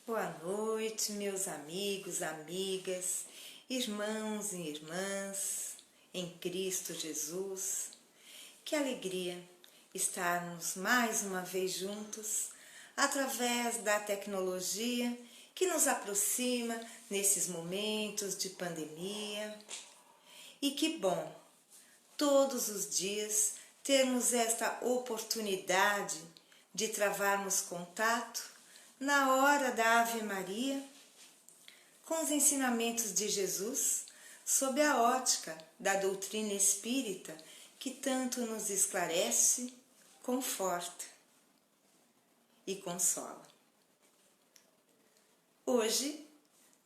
Boa noite, meus amigos, amigas, irmãos e irmãs em Cristo Jesus. Que alegria estarmos mais uma vez juntos através da tecnologia que nos aproxima nesses momentos de pandemia. E que bom todos os dias termos esta oportunidade de travarmos contato na hora da Ave Maria, com os ensinamentos de Jesus, sob a ótica da doutrina espírita que tanto nos esclarece, conforta e consola. Hoje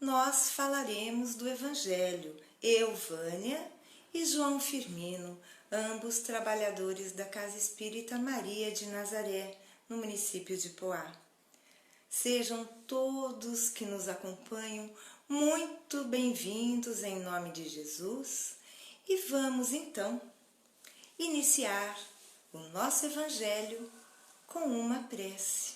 nós falaremos do Evangelho, eu, Vânia, e João Firmino, ambos trabalhadores da Casa Espírita Maria de Nazaré, no município de Poá. Sejam todos que nos acompanham muito bem-vindos em nome de Jesus e vamos então iniciar o nosso Evangelho com uma prece.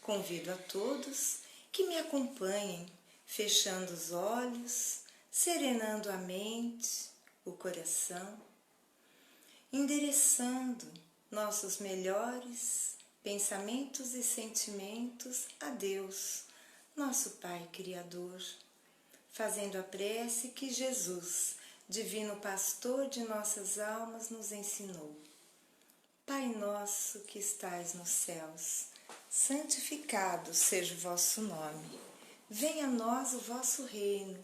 Convido a todos que me acompanhem, fechando os olhos, serenando a mente, o coração, endereçando nossos melhores pensamentos e sentimentos a Deus, nosso Pai Criador, fazendo a prece que Jesus, Divino Pastor de nossas almas, nos ensinou. Pai nosso que estais nos céus, santificado seja o vosso nome. Venha a nós o vosso reino,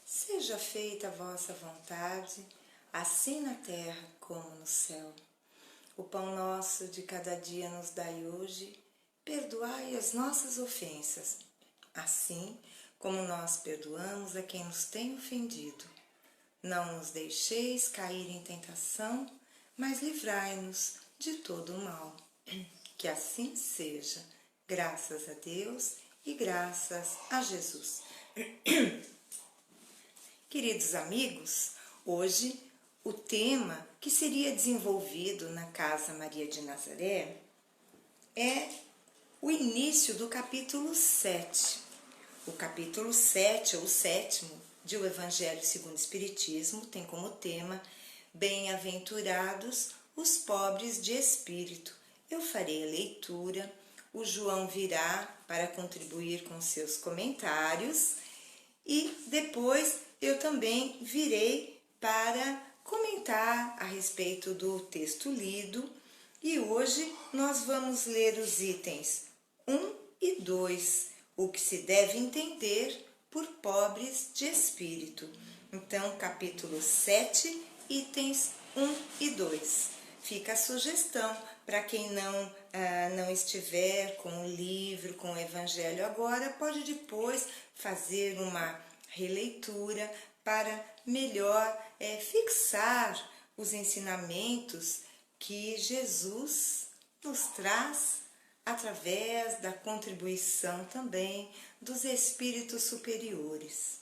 seja feita a vossa vontade, assim na terra como no céu. O pão nosso de cada dia nos dai hoje, perdoai as nossas ofensas, assim como nós perdoamos a quem nos tem ofendido. Não nos deixeis cair em tentação, mas livrai-nos de todo o mal. Que assim seja, graças a Deus e graças a Jesus. Queridos amigos, hoje o tema que seria desenvolvido na Casa Maria de Nazaré é o início do capítulo 7. O capítulo 7, ou 7º, de O Evangelho segundo o Espiritismo, tem como tema Bem-aventurados os pobres de espírito. Eu farei a leitura, o João virá para contribuir com seus comentários e depois eu também virei para comentar a respeito do texto lido e hoje nós vamos ler os itens 1 e 2, o que se deve entender por pobres de espírito. Então, capítulo 7, itens 1 e 2. Fica a sugestão para quem não estiver com o livro, com o Evangelho agora, pode depois fazer uma releitura para melhor fixar os ensinamentos que Jesus nos traz através da contribuição também dos espíritos superiores.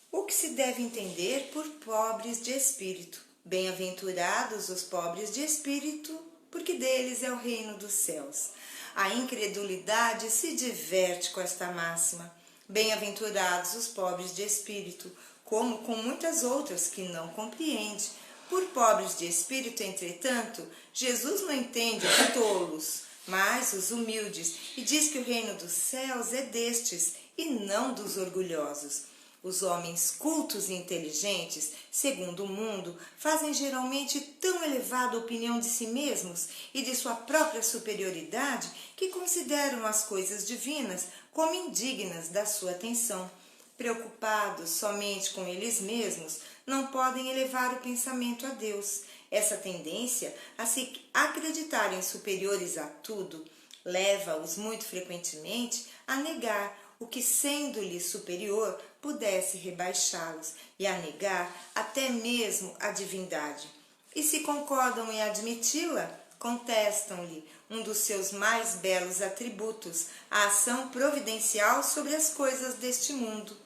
O que se deve entender por pobres de espírito? Bem-aventurados os pobres de espírito, porque deles é o reino dos céus. A incredulidade se diverte com esta máxima. Bem-aventurados os pobres de espírito, como com muitas outras que não compreende. Por pobres de espírito, entretanto, Jesus não entende os tolos, mas os humildes, e diz que o reino dos céus é destes, e não dos orgulhosos. Os homens cultos e inteligentes, segundo o mundo, fazem geralmente tão elevada opinião de si mesmos e de sua própria superioridade que consideram as coisas divinas como indignas da sua atenção. Preocupados somente com eles mesmos, não podem elevar o pensamento a Deus. Essa tendência a se acreditarem superiores a tudo leva-os muito frequentemente a negar o que, sendo-lhe superior, pudesse rebaixá-los e a negar até mesmo a divindade. E se concordam em admiti-la, contestam-lhe um dos seus mais belos atributos, a ação providencial sobre as coisas deste mundo.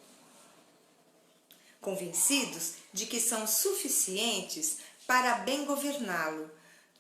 Convencidos de que são suficientes para bem governá-lo,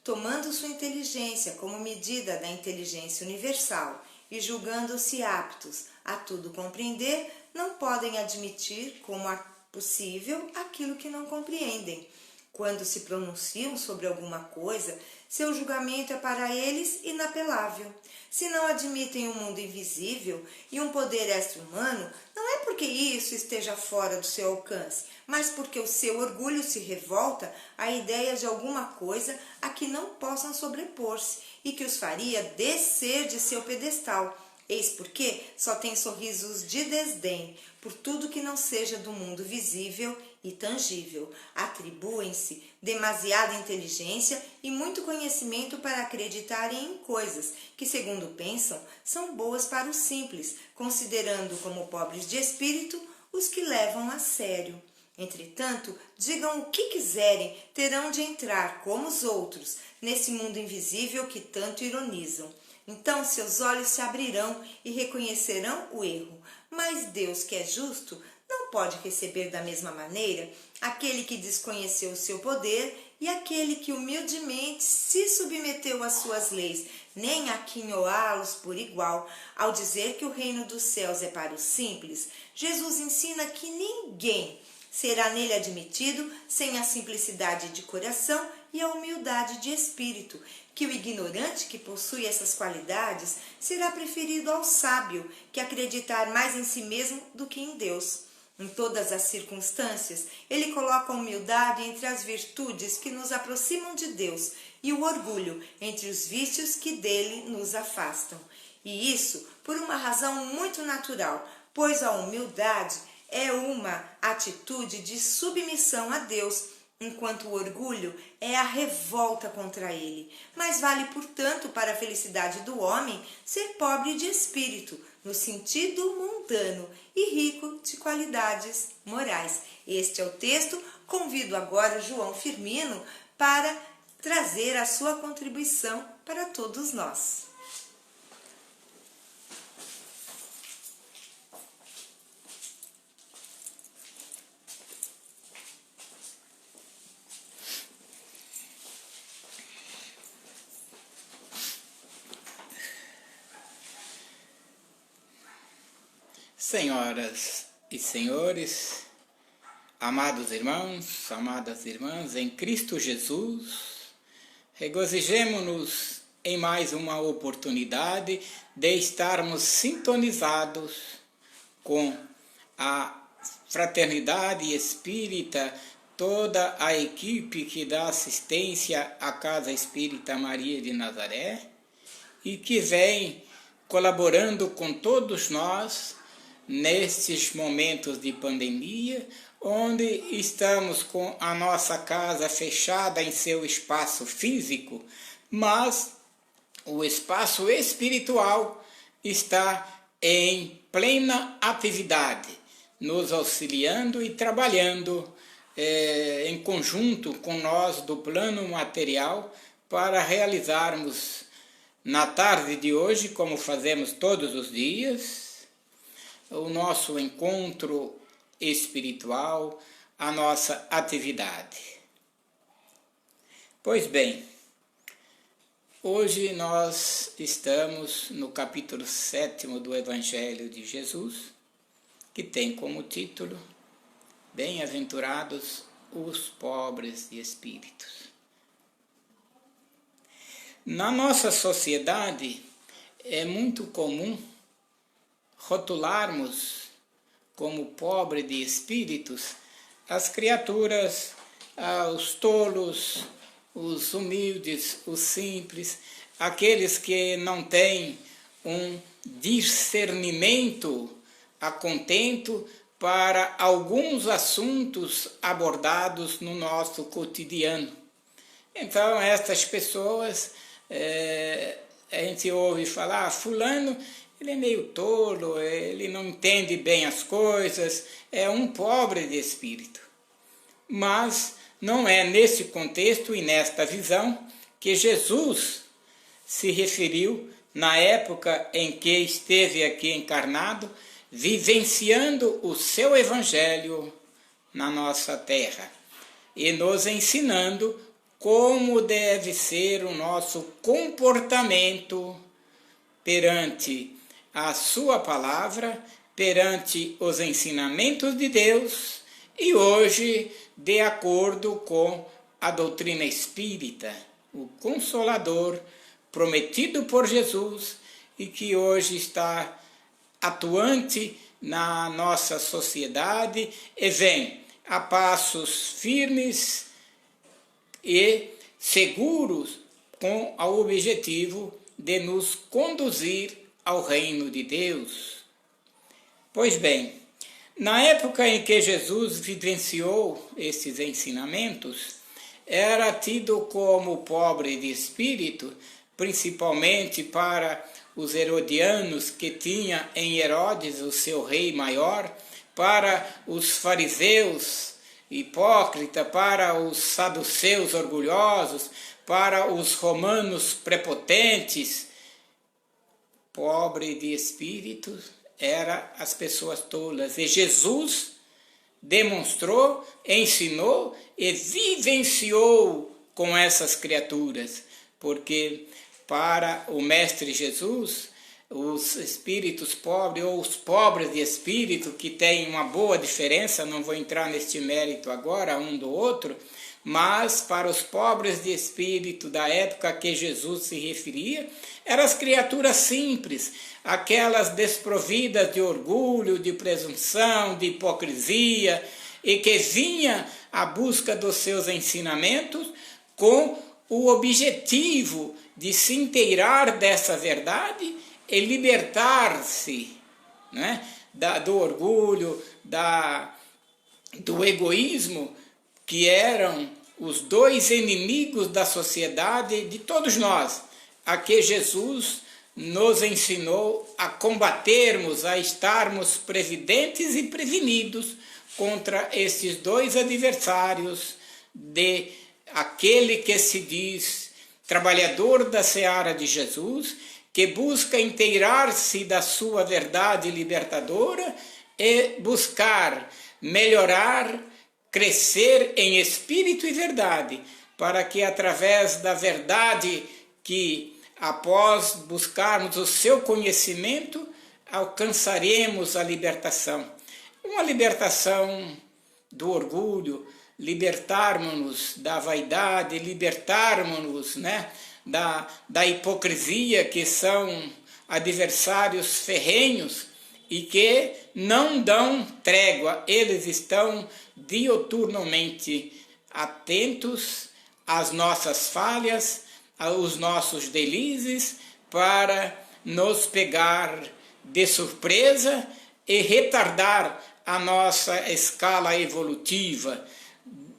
tomando sua inteligência como medida da inteligência universal e julgando-se aptos a tudo compreender, não podem admitir como possível aquilo que não compreendem. Quando se pronunciam sobre alguma coisa, seu julgamento é para eles inapelável. Se não admitem um mundo invisível e um poder extra-humano, não é porque isso esteja fora do seu alcance, mas porque o seu orgulho se revolta à ideia de alguma coisa a que não possam sobrepor-se e que os faria descer de seu pedestal. Eis porque só tem sorrisos de desdém por tudo que não seja do mundo visível e tangível. Atribuem-se demasiada inteligência e muito conhecimento para acreditarem em coisas que, segundo pensam, são boas para os simples, considerando como pobres de espírito os que levam a sério. Entretanto, digam o que quiserem, terão de entrar, como os outros, nesse mundo invisível que tanto ironizam. Então seus olhos se abrirão e reconhecerão o erro. Mas Deus, que é justo, não pode receber da mesma maneira aquele que desconheceu o seu poder e aquele que humildemente se submeteu às suas leis, nem aquinhoá-los por igual. Ao dizer que o reino dos céus é para os simples, Jesus ensina que ninguém será nele admitido sem a simplicidade de coração e a humildade de espírito, que o ignorante que possui essas qualidades será preferido ao sábio, que acreditar mais em si mesmo do que em Deus. Em todas as circunstâncias, ele coloca a humildade entre as virtudes que nos aproximam de Deus e o orgulho entre os vícios que dele nos afastam. E isso por uma razão muito natural, pois a humildade é uma atitude de submissão a Deus, enquanto o orgulho é a revolta contra ele. Mas vale, portanto, para a felicidade do homem ser pobre de espírito, no sentido mundano, e rico de qualidades morais. Este é o texto. Convido agora o João Firmino para trazer a sua contribuição para todos nós. Senhoras e senhores, amados irmãos, amadas irmãs, em Cristo Jesus, regozijemo-nos em mais uma oportunidade de estarmos sintonizados com a fraternidade espírita, toda a equipe que dá assistência à Casa Espírita Maria de Nazaré e que vem colaborando com todos nós nestes momentos de pandemia, onde estamos com a nossa casa fechada em seu espaço físico, mas o espaço espiritual está em plena atividade, nos auxiliando e trabalhando em conjunto com nós do plano material para realizarmos na tarde de hoje, como fazemos todos os dias, o nosso encontro espiritual, a nossa atividade. Pois bem, hoje nós estamos no capítulo 7 do Evangelho de Jesus, que tem como título Bem-aventurados os pobres de espíritos. Na nossa sociedade é muito comum rotularmos como pobre de espíritos as criaturas, os tolos, os humildes, os simples, aqueles que não têm um discernimento a contento para alguns assuntos abordados no nosso cotidiano. Então, estas pessoas, a gente ouve falar, fulano, ele é meio tolo, ele não entende bem as coisas, é um pobre de espírito. Mas não é nesse contexto e nesta visão que Jesus se referiu na época em que esteve aqui encarnado, vivenciando o seu evangelho na nossa terra e nos ensinando como deve ser o nosso comportamento perante a sua palavra perante os ensinamentos de Deus e hoje de acordo com a doutrina espírita, o Consolador prometido por Jesus e que hoje está atuante na nossa sociedade e vem a passos firmes e seguros com o objetivo de nos conduzir ao reino de Deus. Pois bem, na época em que Jesus vivenciou esses ensinamentos, era tido como pobre de espírito, principalmente para os herodianos que tinha em Herodes o seu rei maior, para os fariseus hipócritas, para os saduceus orgulhosos, para os romanos prepotentes. Pobre de espírito eram as pessoas tolas. E Jesus demonstrou, ensinou e vivenciou com essas criaturas, porque para o Mestre Jesus, os espíritos pobres ou os pobres de espírito, que têm uma boa diferença, não vou entrar neste mérito agora, um do outro, mas para os pobres de espírito da época a que Jesus se referia, eram as criaturas simples, aquelas desprovidas de orgulho, de presunção, de hipocrisia, e que vinha à busca dos seus ensinamentos com o objetivo de se inteirar dessa verdade e libertar-se, né, do orgulho, do egoísmo, que eram os dois inimigos da sociedade, de todos nós, a que Jesus nos ensinou a combatermos, a estarmos previdentes e prevenidos contra esses dois adversários de aquele que se diz trabalhador da seara de Jesus, que busca inteirar-se da sua verdade libertadora e buscar melhorar, crescer em espírito e verdade, para que através da verdade que após buscarmos o seu conhecimento, alcançaremos a libertação. Uma libertação do orgulho, libertarmos-nos da vaidade, libertarmos-nos, né, da hipocrisia, que são adversários ferrenhos e que não dão trégua. Eles estão diuturnamente atentos às nossas falhas, aos nossos delizes, para nos pegar de surpresa e retardar a nossa escala evolutiva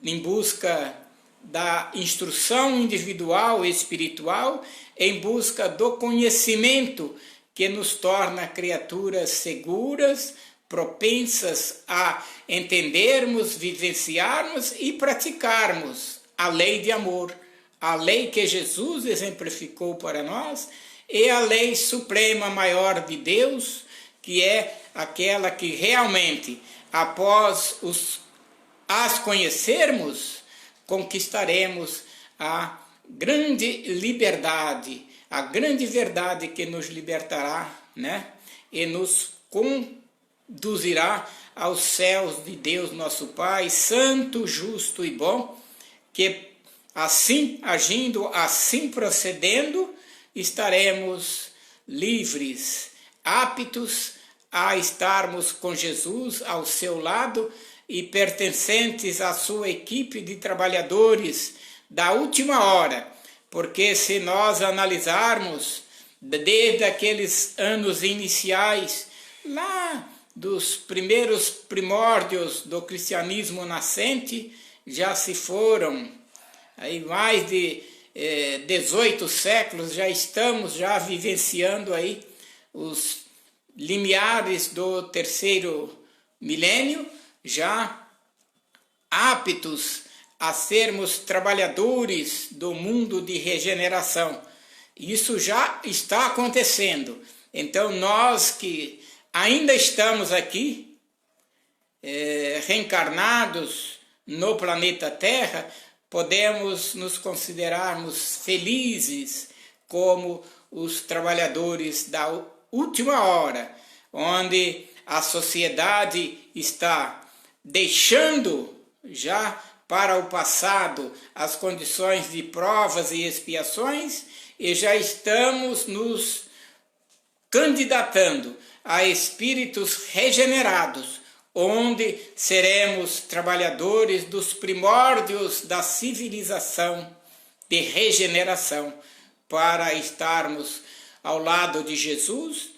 em busca da instrução individual e espiritual, em busca do conhecimento que nos torna criaturas seguras, propensas a entendermos, vivenciarmos e praticarmos a lei de amor, a lei que Jesus exemplificou para nós e a lei suprema maior de Deus, que é aquela que realmente, após as conhecermos, conquistaremos a grande liberdade, a grande verdade que nos libertará, né? E nos conduzirá aos céus de Deus nosso Pai, santo, justo e bom, que assim agindo, assim procedendo, estaremos livres, aptos a estarmos com Jesus ao seu lado e pertencentes à sua equipe de trabalhadores da última hora, porque se nós analisarmos desde aqueles anos iniciais, lá dos primeiros primórdios do cristianismo nascente, já se foram aí mais de 18 séculos, já estamos vivenciando aí os limiares do terceiro milênio, já aptos a sermos trabalhadores do mundo de regeneração. Isso já está acontecendo. Então nós que ainda estamos aqui, reencarnados no planeta Terra, podemos nos considerarmos felizes como os trabalhadores da última hora, onde a sociedade está deixando já para o passado as condições de provas e expiações e já estamos nos candidatando a espíritos regenerados, onde seremos trabalhadores dos primórdios da civilização de regeneração, para estarmos ao lado de Jesus,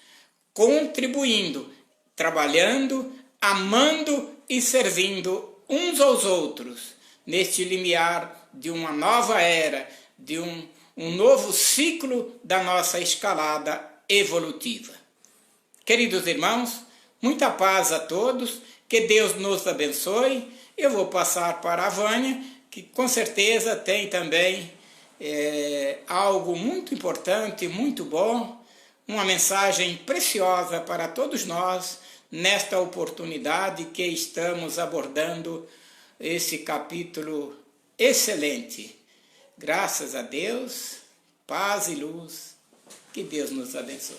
contribuindo, trabalhando, amando e servindo uns aos outros, neste limiar de uma nova era, de um novo ciclo da nossa escalada evolutiva. Queridos irmãos, muita paz a todos, que Deus nos abençoe. Eu vou passar para a Vânia, que com certeza tem também algo muito importante, muito bom, uma mensagem preciosa para todos nós, nesta oportunidade que estamos abordando esse capítulo excelente. Graças a Deus, paz e luz, que Deus nos abençoe.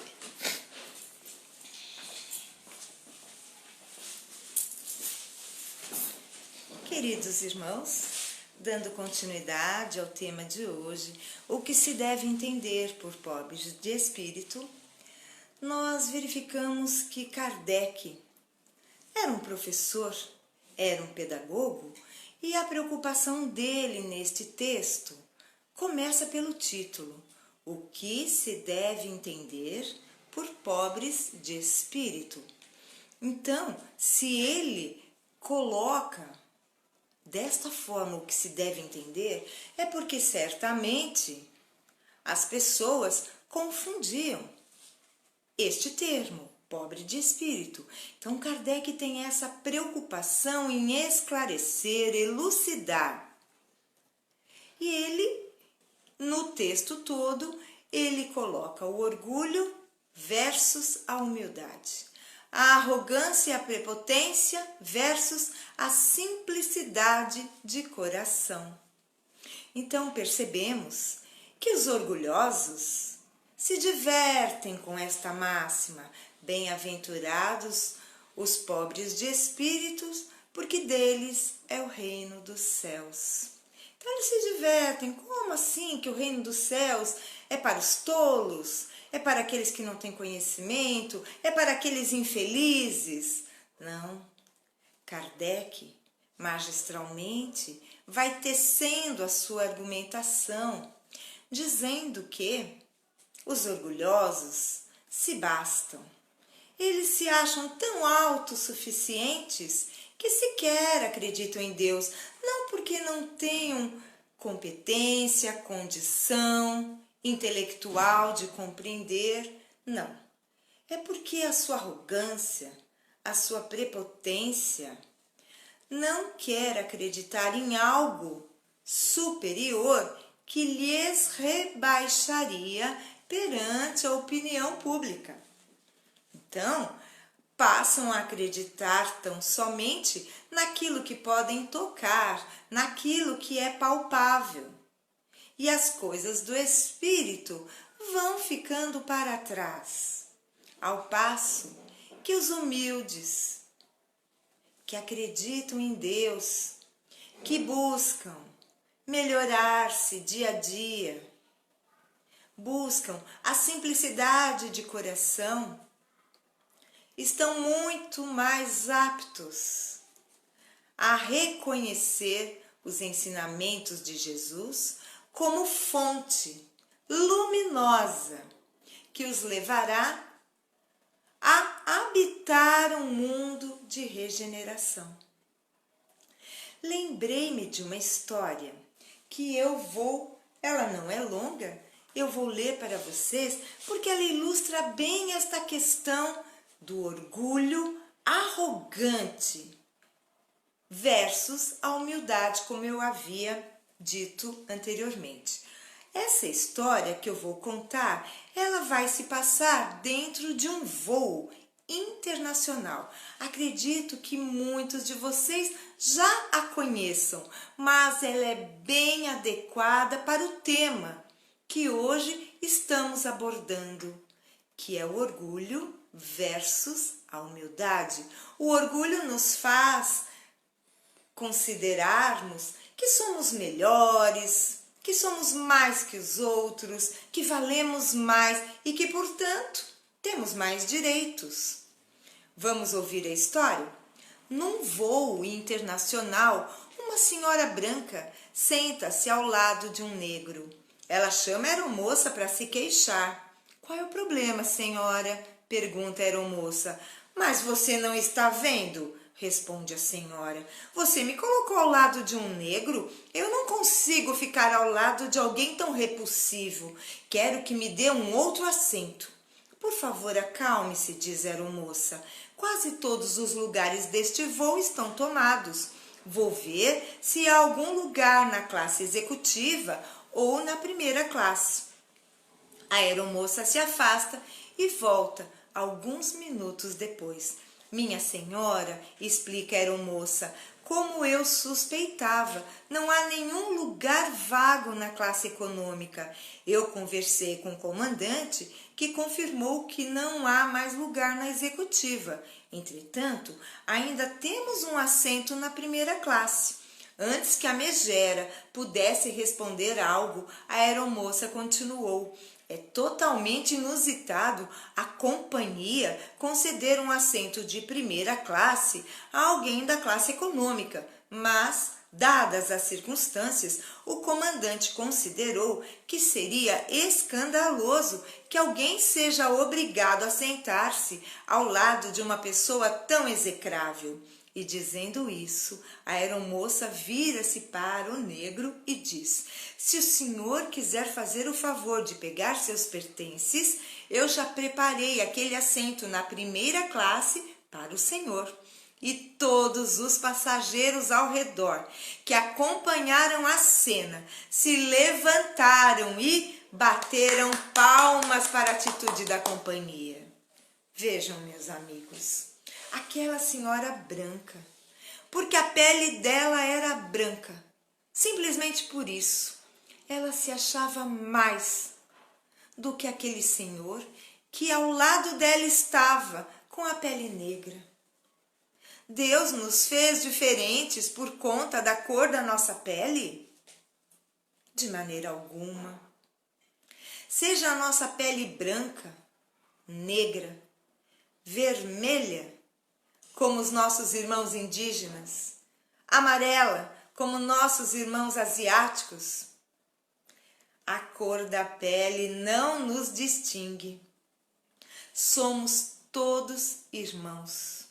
Queridos irmãos, dando continuidade ao tema de hoje, o que se deve entender por pobres de espírito, nós verificamos que Kardec era um professor, era um pedagogo, e a preocupação dele neste texto começa pelo título: O que se deve entender por pobres de espírito. Então, se ele coloca desta forma o que se deve entender, é porque certamente as pessoas confundiam este termo, pobre de espírito. Então Kardec tem essa preocupação em esclarecer, elucidar. E ele, no texto todo, ele coloca o orgulho versus a humildade, a arrogância e a prepotência versus a simplicidade de coração. Então percebemos que os orgulhosos se divertem com esta máxima: bem-aventurados os pobres de espíritos, porque deles é o reino dos céus. Então eles se divertem. Como assim que o reino dos céus é para os tolos? É para aqueles que não têm conhecimento? É para aqueles infelizes? Não. Kardec, magistralmente, vai tecendo a sua argumentação, dizendo que os orgulhosos se bastam. Eles se acham tão autossuficientes que sequer acreditam em Deus, não porque não tenham competência, condição intelectual de compreender, não. É porque a sua arrogância, a sua prepotência, não quer acreditar em algo superior que lhes rebaixaria perante a opinião pública. Então, passam a acreditar tão somente naquilo que podem tocar, naquilo que é palpável. E as coisas do espírito vão ficando para trás, ao passo que os humildes, que acreditam em Deus, que buscam melhorar-se dia a dia, buscam a simplicidade de coração, estão muito mais aptos a reconhecer os ensinamentos de Jesus como fonte luminosa que os levará a habitar um mundo de regeneração. Lembrei-me de uma história que ela não é longa, eu vou ler para vocês porque ela ilustra bem esta questão do orgulho arrogante versus a humildade, como eu havia dito anteriormente. Essa história que eu vou contar, ela vai se passar dentro de um voo internacional. Acredito que muitos de vocês já a conheçam, mas ela é bem adequada para o tema que hoje estamos abordando, que é o orgulho versus a humildade. O orgulho nos faz considerarmos que somos melhores, que somos mais que os outros, que valemos mais e que, portanto, temos mais direitos. Vamos ouvir a história? Num voo internacional, uma senhora branca senta-se ao lado de um negro. Ela chama a aeromoça para se queixar. Qual é o problema, senhora? Pergunta a aeromoça. Mas você não está vendo? Responde a senhora. Você me colocou ao lado de um negro? Eu não consigo ficar ao lado de alguém tão repulsivo. Quero que me dê um outro assento. Por favor, acalme-se, diz a aeromoça. Quase todos os lugares deste voo estão tomados. Vou ver se há algum lugar na classe executiva ou na primeira classe. A aeromoça se afasta e volta alguns minutos depois. Minha senhora, explica a aeromoça, como eu suspeitava, não há nenhum lugar vago na classe econômica. Eu conversei com o comandante, que confirmou que não há mais lugar na executiva. Entretanto, ainda temos um assento na primeira classe. Antes que a megera pudesse responder algo, a aeromoça continuou. É totalmente inusitado a companhia conceder um assento de primeira classe a alguém da classe econômica, mas, dadas as circunstâncias, o comandante considerou que seria escandaloso que alguém seja obrigado a sentar-se ao lado de uma pessoa tão execrável. E dizendo isso, a aeromoça vira-se para o negro e diz: se o senhor quiser fazer o favor de pegar seus pertences, eu já preparei aquele assento na primeira classe para o senhor. E todos os passageiros ao redor que acompanharam a cena se levantaram e bateram palmas para a atitude da companhia. Vejam, meus amigos, aquela senhora branca, porque a pele dela era branca, simplesmente por isso, ela se achava mais do que aquele senhor que ao lado dela estava com a pele negra. Deus nos fez diferentes por conta da cor da nossa pele? De maneira alguma. Seja a nossa pele branca, negra, vermelha, como os nossos irmãos indígenas, amarela, como nossos irmãos asiáticos. A cor da pele não nos distingue. Somos todos irmãos.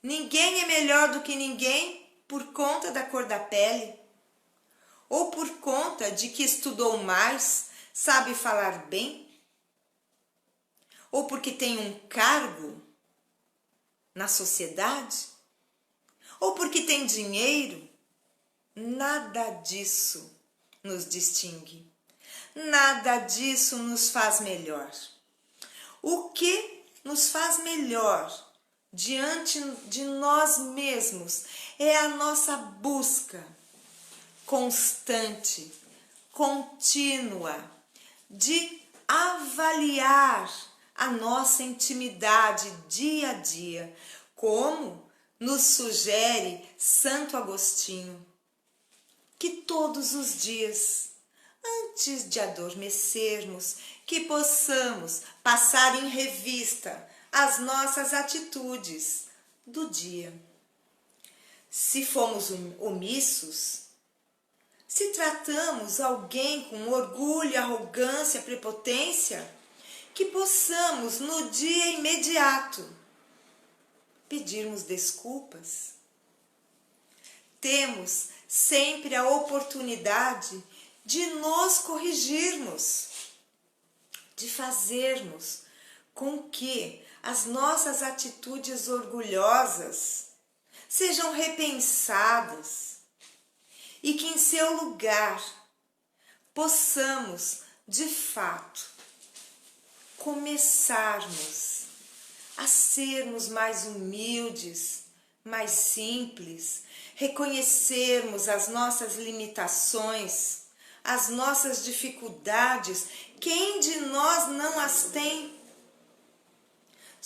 Ninguém é melhor do que ninguém por conta da cor da pele, ou por conta de que estudou mais, sabe falar bem, ou porque tem um cargo na sociedade, ou porque tem dinheiro. Nada disso nos distingue. Nada disso nos faz melhor. O que nos faz melhor diante de nós mesmos é a nossa busca constante, contínua, de avaliar a nossa intimidade dia a dia, como nos sugere Santo Agostinho, que todos os dias, antes de adormecermos, que possamos passar em revista as nossas atitudes do dia. Se fomos omissos, se tratamos alguém com orgulho, arrogância, prepotência, que possamos no dia imediato pedirmos desculpas. Temos sempre a oportunidade de nos corrigirmos, de fazermos com que as nossas atitudes orgulhosas sejam repensadas e que em seu lugar possamos, de fato, começarmos a sermos mais humildes, mais simples, reconhecermos as nossas limitações, as nossas dificuldades. Quem de nós não as tem?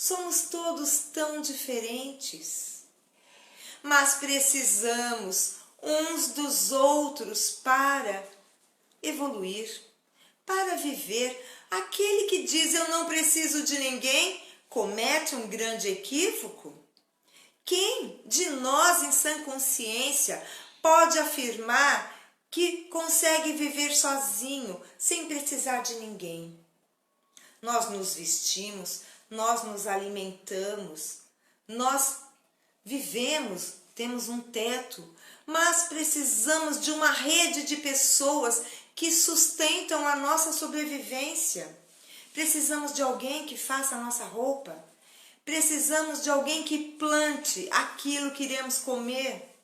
Somos todos tão diferentes, mas precisamos uns dos outros para evoluir, para viver. Aquele que diz eu não preciso de ninguém comete um grande equívoco. Quem de nós em sã consciência pode afirmar que consegue viver sozinho, sem precisar de ninguém? Nós nos vestimos, nós nos alimentamos, nós vivemos, temos um teto, mas precisamos de uma rede de pessoas que sustentam a nossa sobrevivência. Precisamos de alguém que faça a nossa roupa. Precisamos de alguém que plante aquilo que iremos comer.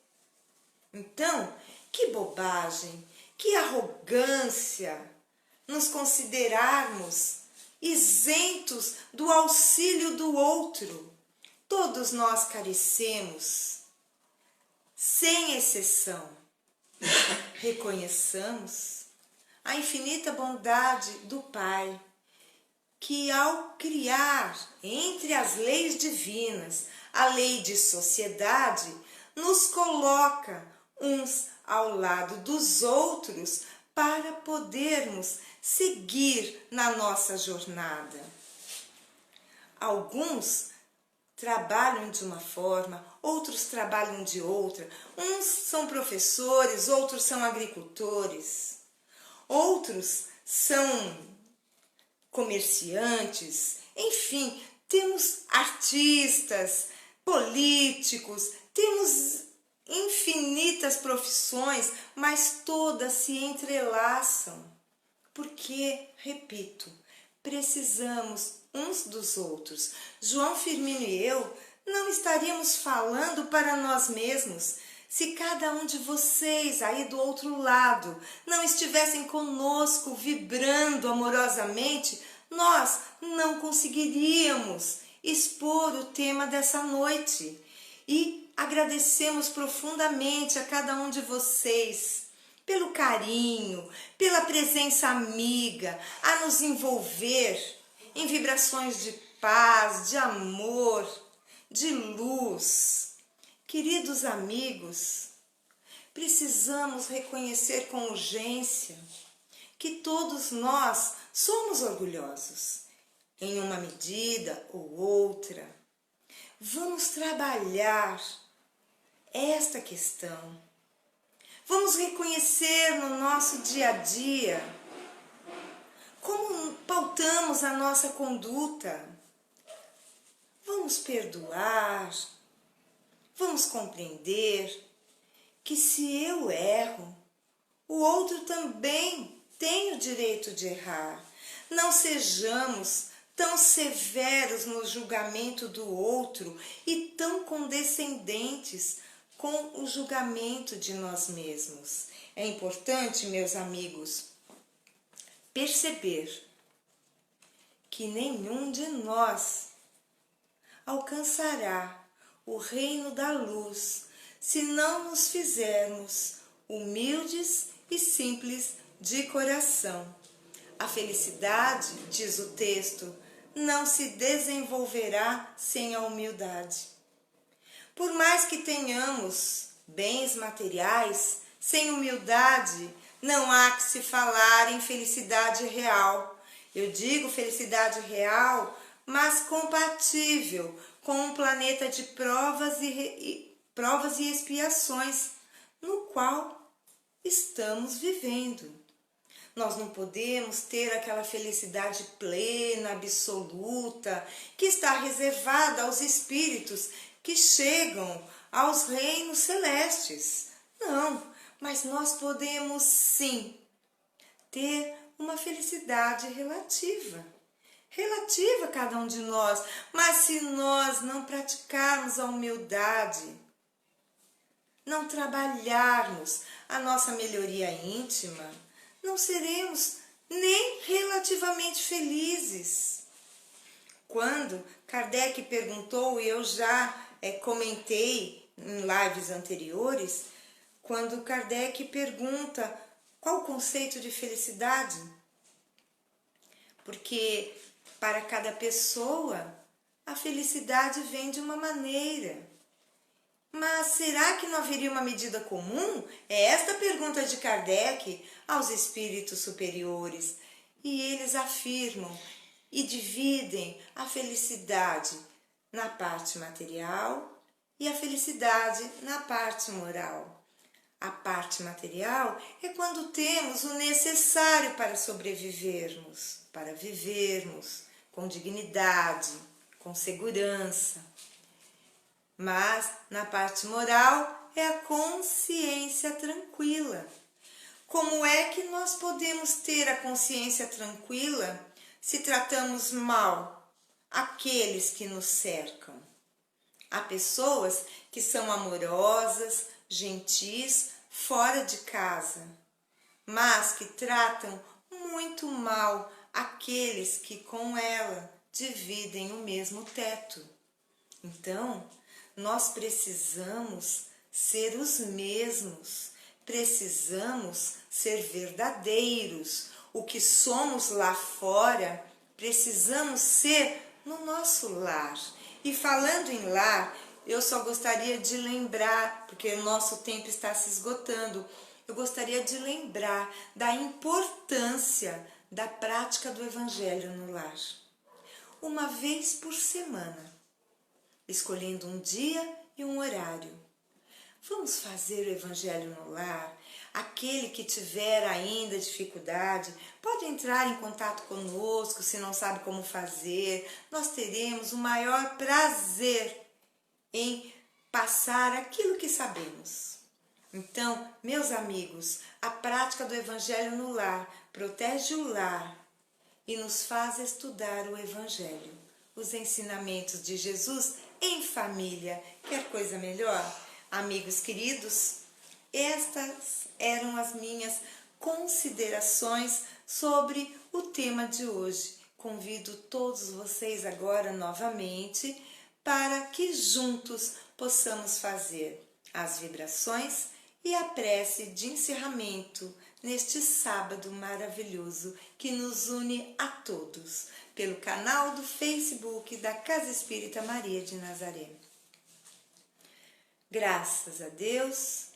Então, que bobagem, que arrogância nos considerarmos isentos do auxílio do outro. Todos nós carecemos, sem exceção. Reconheçamos a infinita bondade do Pai, que ao criar entre as leis divinas a lei de sociedade, nos coloca uns ao lado dos outros para podermos seguir na nossa jornada. Alguns trabalham de uma forma, outros trabalham de outra. Uns são professores, outros são agricultores, outros são comerciantes, enfim, temos artistas, políticos, temos infinitas profissões, mas todas se entrelaçam. Porque, repito, precisamos uns dos outros. João Firmino e eu não estaríamos falando para nós mesmos se cada um de vocês aí do outro lado não estivessem conosco vibrando amorosamente. Nós não conseguiríamos expor o tema dessa noite. E agradecemos profundamente a cada um de vocês pelo carinho, pela presença amiga, a nos envolver em vibrações de paz, de amor, de luz. Queridos amigos, precisamos reconhecer com urgência que todos nós somos orgulhosos, em uma medida ou outra. Vamos trabalhar esta questão. Vamos reconhecer no nosso dia a dia como pautamos a nossa conduta. Vamos perdoar, vamos compreender que se eu erro, o outro também tem o direito de errar. Não sejamos tão severos no julgamento do outro e tão condescendentes com o julgamento de nós mesmos. É importante, meus amigos, perceber que nenhum de nós alcançará o reino da luz se não nos fizermos humildes e simples de coração. A felicidade, diz o texto, não se desenvolverá sem a humildade. Por mais que tenhamos bens materiais, sem humildade não há que se falar em felicidade real. Eu digo felicidade real, mas compatível com um planeta de provas e expiações no qual estamos vivendo. Nós não podemos ter aquela felicidade plena, absoluta, que está reservada aos espíritos que chegam aos reinos celestes. Não, mas nós podemos sim ter uma felicidade relativa a cada um de nós. Mas se nós não praticarmos a humildade, não trabalharmos a nossa melhoria íntima, não seremos nem relativamente felizes. Quando Kardec perguntou, e eu já comentei em lives anteriores, quando Kardec pergunta qual o conceito de felicidade, porque para cada pessoa a felicidade vem de uma maneira. Mas será que não haveria uma medida comum? É esta a pergunta de Kardec aos espíritos superiores. E eles afirmam e dividem a felicidade na parte material e a felicidade na parte moral. A parte material é quando temos o necessário para sobrevivermos, para vivermos com dignidade, com segurança. Mas na parte moral é a consciência tranquila. Como é que nós podemos ter a consciência tranquila se tratamos mal aqueles que nos cercam? Há pessoas que são amorosas, gentis, fora de casa, mas que tratam muito mal aqueles que com ela dividem o mesmo teto. Então, nós precisamos ser os mesmos, precisamos ser verdadeiros. O que somos lá fora, precisamos ser no nosso lar. E falando em lar, eu só gostaria de lembrar, porque o nosso tempo está se esgotando, eu gostaria de lembrar da importância da prática do Evangelho no lar. Uma vez por semana, escolhendo um dia e um horário. Vamos fazer o Evangelho no lar. Aquele que tiver ainda dificuldade, pode entrar em contato conosco se não sabe como fazer. Nós teremos o maior prazer em passar aquilo que sabemos. Então, meus amigos, a prática do Evangelho no lar protege o lar e nos faz estudar o Evangelho, os ensinamentos de Jesus em família. Quer coisa melhor? Amigos queridos, estas eram as minhas considerações sobre o tema de hoje. Convido todos vocês agora novamente para que juntos possamos fazer as vibrações e a prece de encerramento neste sábado maravilhoso que nos une a todos, pelo canal do Facebook da Casa Espírita Maria de Nazaré. Graças a Deus,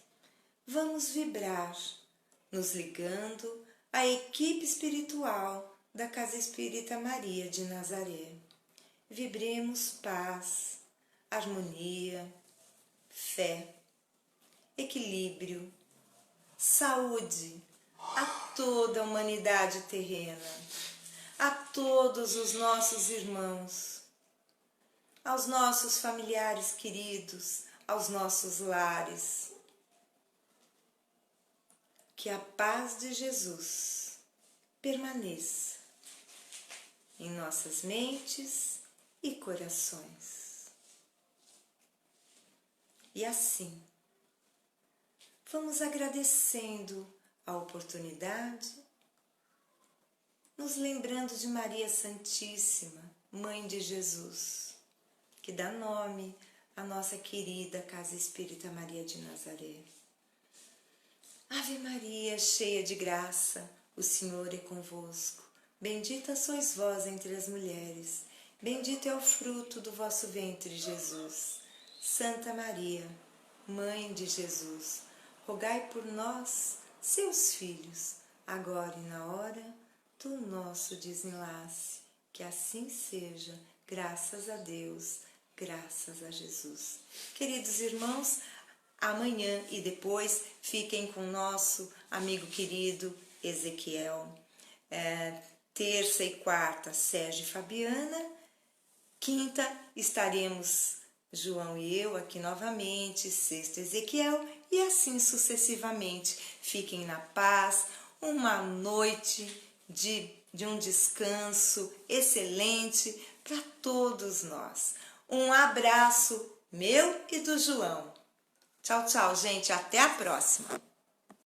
vamos vibrar, nos ligando à equipe espiritual da Casa Espírita Maria de Nazaré. Vibremos paz, harmonia, fé, equilíbrio, saúde a toda a humanidade terrena, a todos os nossos irmãos, aos nossos familiares queridos, aos nossos lares. Que a paz de Jesus permaneça em nossas mentes e corações. E assim, vamos agradecendo a oportunidade, nos lembrando de Maria Santíssima, Mãe de Jesus, que dá nome à nossa querida Casa Espírita Maria de Nazaré. Ave Maria, cheia de graça, o Senhor é convosco. Bendita sois vós entre as mulheres, bendito é o fruto do vosso ventre, Jesus. Santa Maria, Mãe de Jesus, rogai por nós, seus filhos, agora e na hora do nosso desenlace. Que assim seja, graças a Deus, graças a Jesus. Queridos irmãos, amanhã e depois fiquem com o nosso amigo querido Ezequiel. Terça e quarta, Sérgio e Fabiana. Quinta, estaremos João e eu aqui novamente. Sexta, Ezequiel. E assim sucessivamente. Fiquem na paz. Uma noite de um descanso excelente para todos nós. Um abraço meu e do João. Tchau, tchau, gente. Até a próxima.